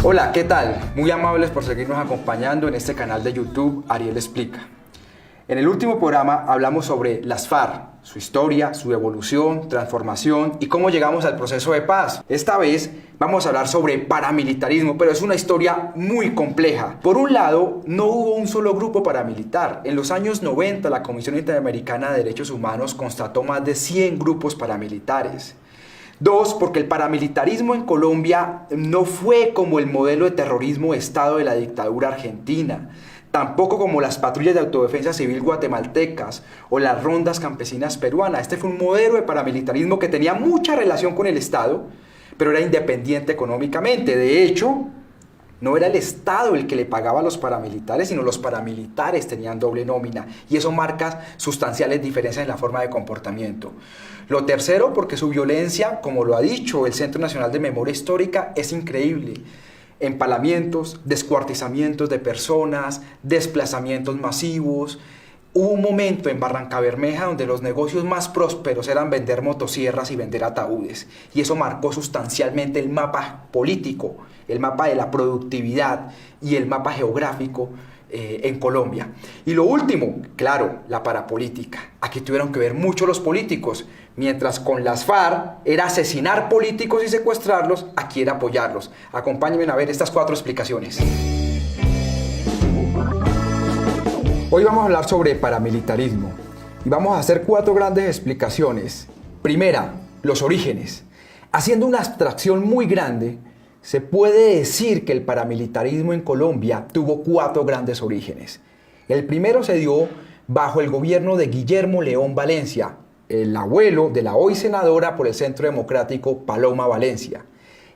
Hola, ¿qué tal? Muy amables por seguirnos acompañando en este canal de YouTube Ariel Explica. En el último programa hablamos sobre las FARC, su historia, su evolución, transformación y cómo llegamos al proceso de paz. Esta vez vamos a hablar sobre paramilitarismo, pero es una historia muy compleja. Por un lado, no hubo un solo grupo paramilitar. En los años 90, la Comisión Interamericana de Derechos Humanos constató más de 100 grupos paramilitares. Dos, porque el paramilitarismo en Colombia no fue como el modelo de terrorismo de Estado de la dictadura argentina, tampoco como las patrullas de autodefensa civil guatemaltecas o las rondas campesinas peruanas. Este fue un modelo de paramilitarismo que tenía mucha relación con el Estado, pero era independiente económicamente. De hecho, no era el Estado el que le pagaba a los paramilitares, sino los paramilitares tenían doble nómina, y eso marca sustanciales diferencias en la forma de comportamiento. Lo tercero, porque su violencia, como lo ha dicho el Centro Nacional de Memoria Histórica, es increíble. Empalamientos, descuartizamientos de personas, desplazamientos masivos. Hubo un momento en Barrancabermeja donde los negocios más prósperos eran vender motosierras y vender ataúdes, y eso marcó sustancialmente el mapa político, el mapa de la productividad y el mapa geográfico en Colombia. Y lo último, claro, la parapolítica. Aquí tuvieron que ver mucho los políticos. Mientras con las FARC era asesinar políticos y secuestrarlos, aquí era apoyarlos. Acompáñenme a ver estas 4 explicaciones. Hoy vamos a hablar sobre paramilitarismo y vamos a hacer 4 grandes explicaciones. Primera, los orígenes. Haciendo una abstracción muy grande, se puede decir que el paramilitarismo en Colombia tuvo 4 grandes orígenes. El primero se dio bajo el gobierno de Guillermo León Valencia, el abuelo de la hoy senadora por el Centro Democrático Paloma Valencia.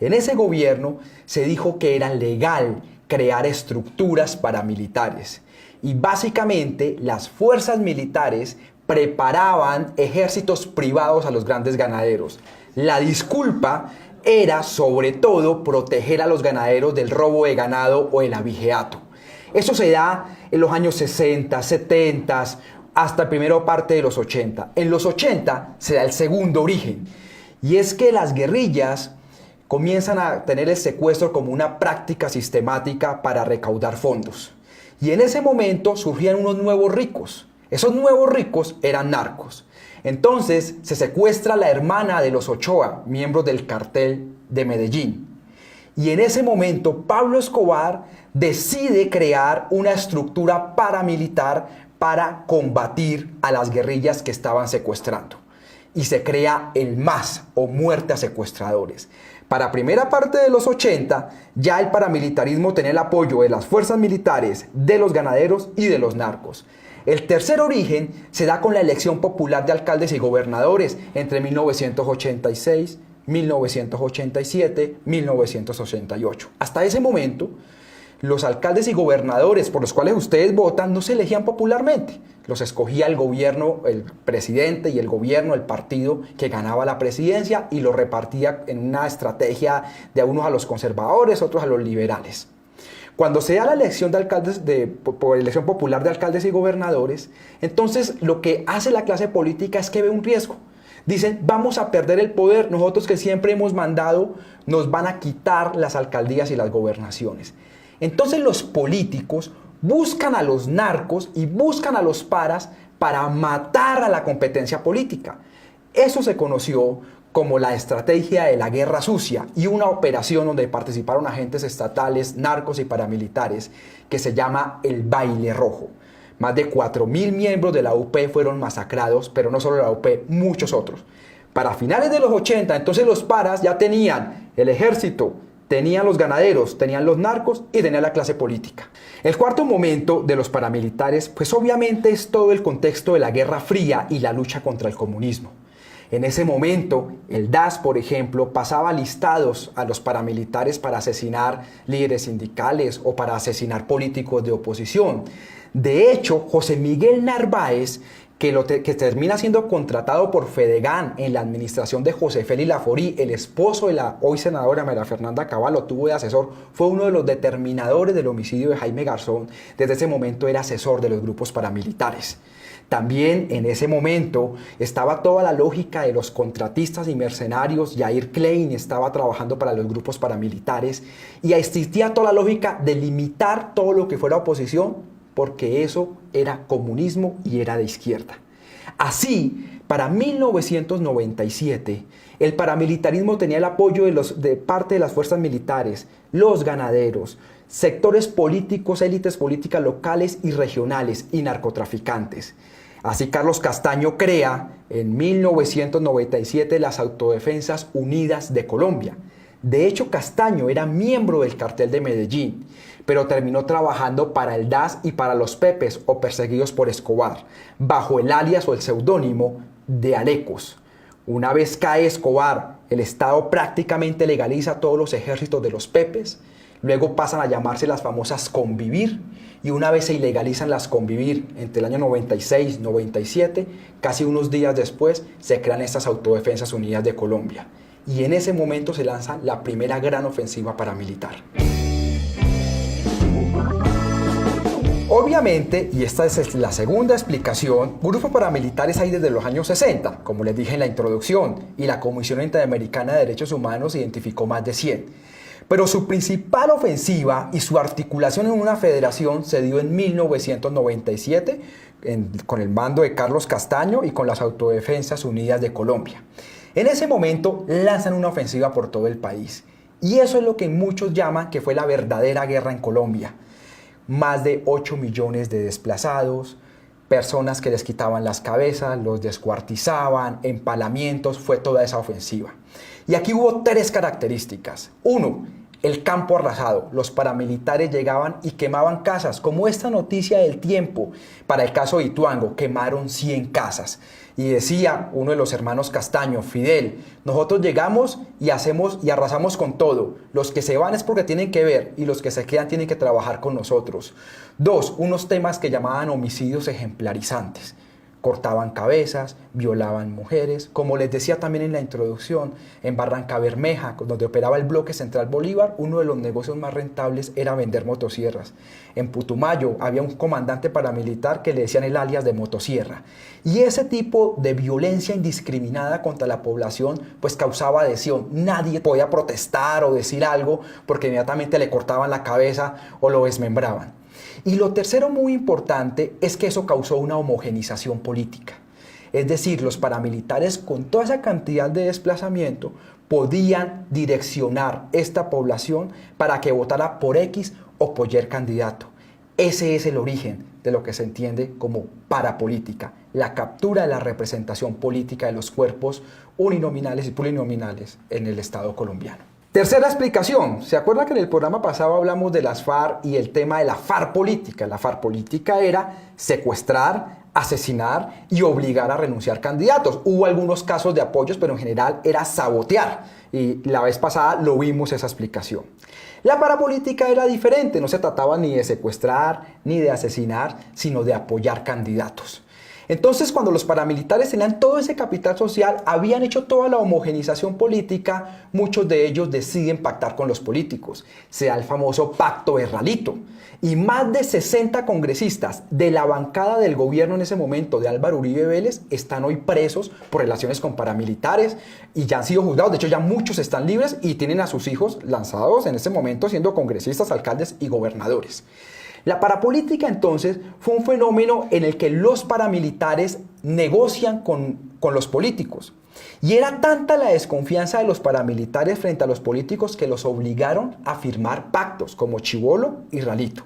En ese gobierno se dijo que era legal crear estructuras paramilitares. Y básicamente las fuerzas militares preparaban ejércitos privados a los grandes ganaderos. La disculpa era sobre todo proteger a los ganaderos del robo de ganado o el abigeato. Eso se da en los años 60, 70, hasta la primera parte de los 80. En los 80 se da el segundo origen, y es que las guerrillas comienzan a tener el secuestro como una práctica sistemática para recaudar fondos. Y en ese momento surgían unos nuevos ricos. Esos nuevos ricos eran narcos. Entonces se secuestra a la hermana de los Ochoa, miembros del cartel de Medellín. Y en ese momento Pablo Escobar decide crear una estructura paramilitar para combatir a las guerrillas que estaban secuestrando. Y se crea el MAS, o Muerte a Secuestradores. Para primera parte de los 80, ya el paramilitarismo tenía el apoyo de las fuerzas militares, de los ganaderos y de los narcos. El tercer origen se da con la elección popular de alcaldes y gobernadores entre 1986, 1987, 1988. Hasta ese momento, los alcaldes y gobernadores por los cuales ustedes votan no se elegían popularmente. Los escogía el gobierno, el presidente y el gobierno, el partido que ganaba la presidencia, y lo repartía en una estrategia de unos a los conservadores, otros a los liberales. Cuando se da la elección de alcaldes, por elección popular de alcaldes y gobernadores, entonces lo que hace la clase política es que ve un riesgo. Dicen, vamos a perder el poder, nosotros que siempre hemos mandado, nos van a quitar las alcaldías y las gobernaciones. Entonces los políticos buscan a los narcos y buscan a los paras para matar a la competencia política. Eso se conoció como la estrategia de la guerra sucia, y una operación donde participaron agentes estatales, narcos y paramilitares, que se llama el Baile Rojo. Más de 4.000 miembros de la UP fueron masacrados, pero no solo la UP, muchos otros. Para finales de los 80, entonces los paras ya tenían el ejército, tenían los ganaderos, tenían los narcos y tenían la clase política. El cuarto momento de los paramilitares, pues obviamente es todo el contexto de la Guerra Fría y la lucha contra el comunismo. En ese momento, el DAS, por ejemplo, pasaba listados a los paramilitares para asesinar líderes sindicales o para asesinar políticos de oposición. De hecho, José Miguel Narváez, que termina siendo contratado por Fedegan en la administración de José Félix Laforí, el esposo de la hoy senadora María Fernanda Cabal, lo tuvo de asesor, fue uno de los determinadores del homicidio de Jaime Garzón. Desde ese momento era asesor de los grupos paramilitares. También en ese momento estaba toda la lógica de los contratistas y mercenarios. Jair Klein estaba trabajando para los grupos paramilitares y existía toda la lógica de limitar todo lo que fuera oposición, porque eso era comunismo y era de izquierda. Así, para 1997, el paramilitarismo tenía el apoyo de parte de las fuerzas militares, los ganaderos, sectores políticos, élites políticas locales y regionales y narcotraficantes. Así Carlos Castaño crea en 1997 las Autodefensas Unidas de Colombia. De hecho, Castaño era miembro del cartel de Medellín, pero terminó trabajando para el DAS y para los Pepes o perseguidos por Escobar, bajo el alias o el seudónimo de Alecos. Una vez cae Escobar, el Estado prácticamente legaliza todos los ejércitos de los Pepes, luego pasan a llamarse las famosas Convivir, y una vez se ilegalizan las Convivir entre el año 96 y 97, casi unos días después se crean estas Autodefensas Unidas de Colombia. Y en ese momento se lanza la primera gran ofensiva paramilitar. Obviamente, y esta es la segunda explicación, grupos paramilitares hay desde los años 60, como les dije en la introducción, y la Comisión Interamericana de Derechos Humanos identificó más de 100. Pero su principal ofensiva y su articulación en una federación se dio en 1997 con el mando de Carlos Castaño y con las Autodefensas Unidas de Colombia. En ese momento lanzan una ofensiva por todo el país. Y eso es lo que muchos llaman que fue la verdadera guerra en Colombia. Más de 8 millones de desplazados, personas que les quitaban las cabezas, los descuartizaban, empalamientos, fue toda esa ofensiva. Y aquí hubo 3 características. 1, el campo arrasado. Los paramilitares llegaban y quemaban casas, como esta noticia del Tiempo. Para el caso de Ituango, quemaron 100 casas. Y decía uno de los hermanos Castaño, Fidel, nosotros llegamos y arrasamos con todo. Los que se van es porque tienen que ver y los que se quedan tienen que trabajar con nosotros. 2, unos temas que llamaban homicidios ejemplarizantes. Cortaban cabezas, violaban mujeres. Como les decía también en la introducción, en Barranca Bermeja, donde operaba el bloque Central Bolívar, uno de los negocios más rentables era vender motosierras. En Putumayo había un comandante paramilitar que le decían el alias de motosierra. Y ese tipo de violencia indiscriminada contra la población pues causaba adhesión. Nadie podía protestar o decir algo porque inmediatamente le cortaban la cabeza o lo desmembraban. Y lo tercero muy importante es que eso causó una homogenización política. Es decir, los paramilitares con toda esa cantidad de desplazamiento podían direccionar esta población para que votara por X o por Y candidato. Ese es el origen de lo que se entiende como parapolítica, la captura de la representación política de los cuerpos uninominales y plurinominales en el Estado colombiano. Tercera explicación. ¿Se acuerda que en el programa pasado hablamos de las FARC y el tema de la FARC política? La FARC política era secuestrar, asesinar y obligar a renunciar candidatos. Hubo algunos casos de apoyos, pero en general era sabotear. Y la vez pasada lo vimos esa explicación. La parapolítica era diferente. No se trataba ni de secuestrar ni de asesinar, sino de apoyar candidatos. Entonces, cuando los paramilitares tenían todo ese capital social, habían hecho toda la homogenización política, muchos de ellos deciden pactar con los políticos. Se da el famoso Pacto de Ralito. Y más de 60 congresistas de la bancada del gobierno en ese momento de Álvaro Uribe Vélez están hoy presos por relaciones con paramilitares y ya han sido juzgados. De hecho, ya muchos están libres y tienen a sus hijos lanzados en ese momento siendo congresistas, alcaldes y gobernadores. La parapolítica entonces fue un fenómeno en el que los paramilitares negocian con los políticos. Y era tanta la desconfianza de los paramilitares frente a los políticos que los obligaron a firmar pactos como Chibolo y Ralito.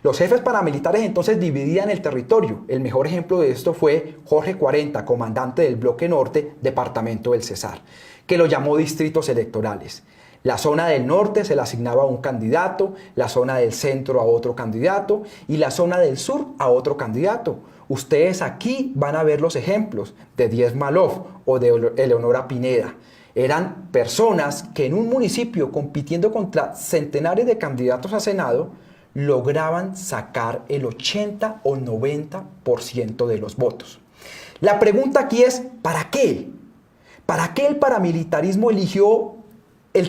Los jefes paramilitares entonces dividían el territorio. El mejor ejemplo de esto fue Jorge 40, comandante del Bloque Norte, departamento del Cesar, que lo llamó distritos electorales. La zona del norte se le asignaba a un candidato, la zona del centro a otro candidato y la zona del sur a otro candidato. Ustedes aquí van a ver los ejemplos de Díez Malof o de Eleonora Pineda. Eran personas que en un municipio compitiendo contra centenares de candidatos a Senado lograban sacar el 80 o 90% de los votos. La pregunta aquí es, ¿para qué? ¿Para qué el paramilitarismo eligió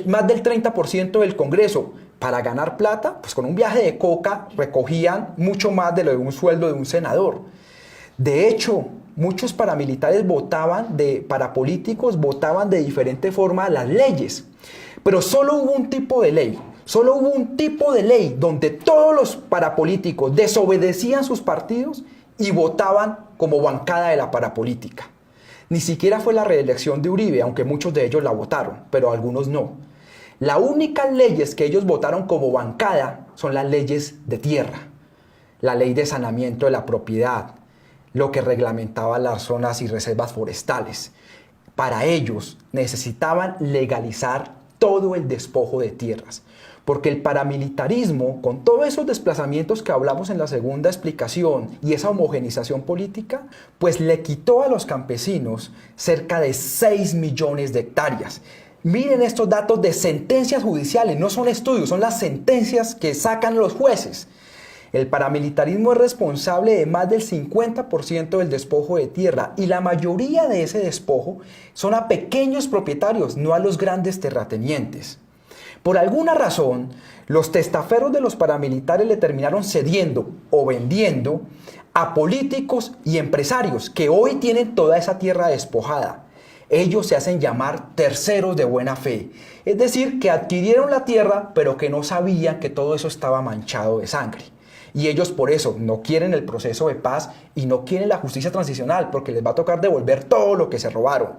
más del 30% del Congreso? Para ganar plata, pues con un viaje de coca recogían mucho más de lo de un sueldo de un senador. De hecho, muchos paramilitares parapolíticos votaban de diferente forma las leyes. Pero solo hubo un tipo de ley. Solo hubo un tipo de ley donde todos los parapolíticos desobedecían sus partidos y votaban como bancada de la parapolítica. Ni siquiera fue la reelección de Uribe, aunque muchos de ellos la votaron, pero algunos no. Las únicas leyes que ellos votaron como bancada son las leyes de tierra. La ley de saneamiento de la propiedad, lo que reglamentaba las zonas y reservas forestales. Para ellos necesitaban legalizar todo el despojo de tierras, porque el paramilitarismo, con todos esos desplazamientos que hablamos en la segunda explicación y esa homogenización política, pues le quitó a los campesinos cerca de 6 millones de hectáreas. Miren estos datos de sentencias judiciales, no son estudios, son las sentencias que sacan los jueces. El paramilitarismo es responsable de más del 50% del despojo de tierra y la mayoría de ese despojo son a pequeños propietarios, no a los grandes terratenientes. Por alguna razón, los testaferros de los paramilitares le terminaron cediendo o vendiendo a políticos y empresarios que hoy tienen toda esa tierra despojada. Ellos se hacen llamar terceros de buena fe, es decir, que adquirieron la tierra pero que no sabían que todo eso estaba manchado de sangre. Y ellos por eso no quieren el proceso de paz y no quieren la justicia transicional porque les va a tocar devolver todo lo que se robaron.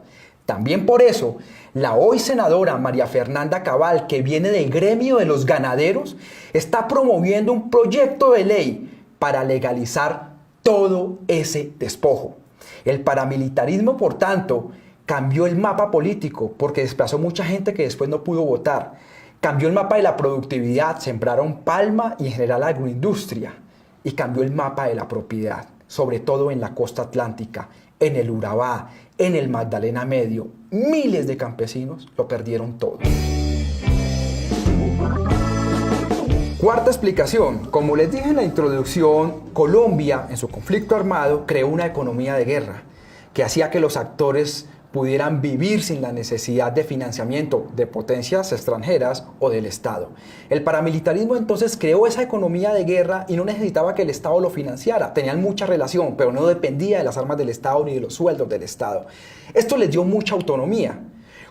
También por eso, la hoy senadora María Fernanda Cabal, que viene del gremio de los ganaderos, está promoviendo un proyecto de ley para legalizar todo ese despojo. El paramilitarismo, por tanto, cambió el mapa político porque desplazó mucha gente que después no pudo votar. Cambió el mapa de la productividad, sembraron palma y en general agroindustria. Y cambió el mapa de la propiedad, sobre todo en la costa atlántica, en el Urabá, en el Magdalena Medio. Miles de campesinos lo perdieron todo. Cuarta explicación. Como les dije en la introducción, Colombia, en su conflicto armado, creó una economía de guerra que hacía que los actores pudieran vivir sin la necesidad de financiamiento de potencias extranjeras o del Estado. El paramilitarismo entonces creó esa economía de guerra y no necesitaba que el Estado lo financiara. Tenían mucha relación, pero no dependía de las armas del Estado ni de los sueldos del Estado. Esto les dio mucha autonomía.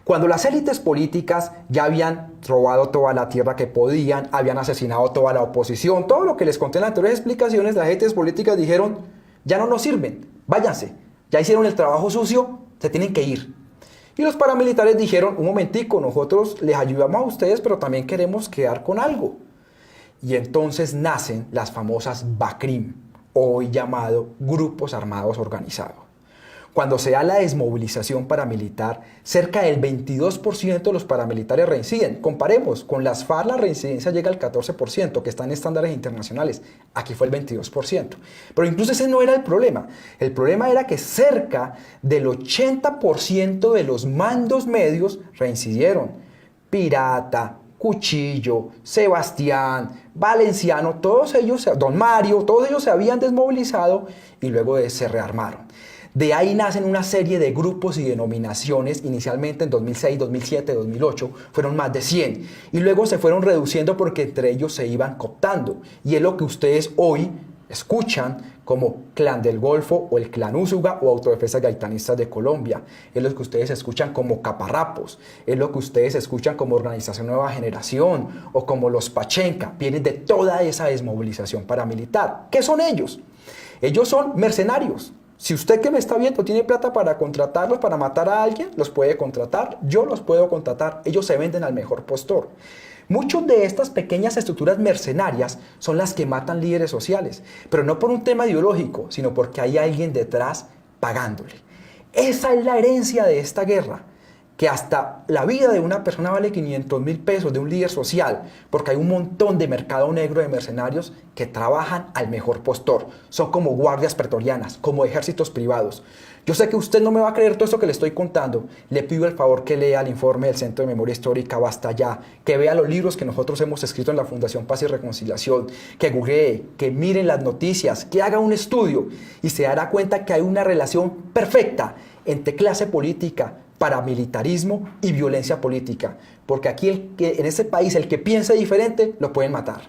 Cuando las élites políticas ya habían robado toda la tierra que podían, habían asesinado toda la oposición, todo lo que les conté en las anteriores explicaciones, las élites políticas dijeron, ya no nos sirven, váyanse, ya hicieron el trabajo sucio, se tienen que ir. Y los paramilitares dijeron, un momentico, nosotros les ayudamos a ustedes, pero también queremos quedar con algo. Y entonces nacen las famosas BACRIM, hoy llamado Grupos Armados Organizados. Cuando se da la desmovilización paramilitar, cerca del 22% de los paramilitares reinciden. Comparemos, con las FARC la reincidencia llega al 14%, que está en estándares internacionales. Aquí fue el 22%. Pero incluso ese no era el problema. El problema era que cerca del 80% de los mandos medios reincidieron. Pirata, Cuchillo, Sebastián, Valenciano, todos ellos, Don Mario, todos ellos se habían desmovilizado y luego se rearmaron. De ahí nacen una serie de grupos y denominaciones, inicialmente en 2006, 2007, 2008, fueron más de 100. Y luego se fueron reduciendo porque entre ellos se iban cooptando. Y es lo que ustedes hoy escuchan como Clan del Golfo o el Clan Úsuga o Autodefensas Gaitanistas de Colombia. Es lo que ustedes escuchan como Caparrapos. Es lo que ustedes escuchan como Organización Nueva Generación o como los Pachenca. Vienen de toda esa desmovilización paramilitar. ¿Qué son ellos? Ellos son mercenarios. Si usted que me está viendo tiene plata para contratarlos, para matar a alguien, los puede contratar. Yo los puedo contratar. Ellos se venden al mejor postor. Muchas de estas pequeñas estructuras mercenarias son las que matan líderes sociales, pero no por un tema ideológico, sino porque hay alguien detrás pagándole. Esa es la herencia de esta guerra, que hasta la vida de una persona vale 500.000 pesos de un líder social, porque hay un montón de mercado negro de mercenarios que trabajan al mejor postor. Son como guardias pretorianas, como ejércitos privados. Yo sé que usted no me va a creer todo esto que le estoy contando. Le pido el favor que lea el informe del Centro de Memoria Histórica Basta Ya, que vea los libros que nosotros hemos escrito en la Fundación Paz y Reconciliación, que googlee, que miren las noticias, que haga un estudio y se dará cuenta que hay una relación perfecta entre clase política, paramilitarismo y violencia política, porque aquí en este país el que piensa diferente lo pueden matar.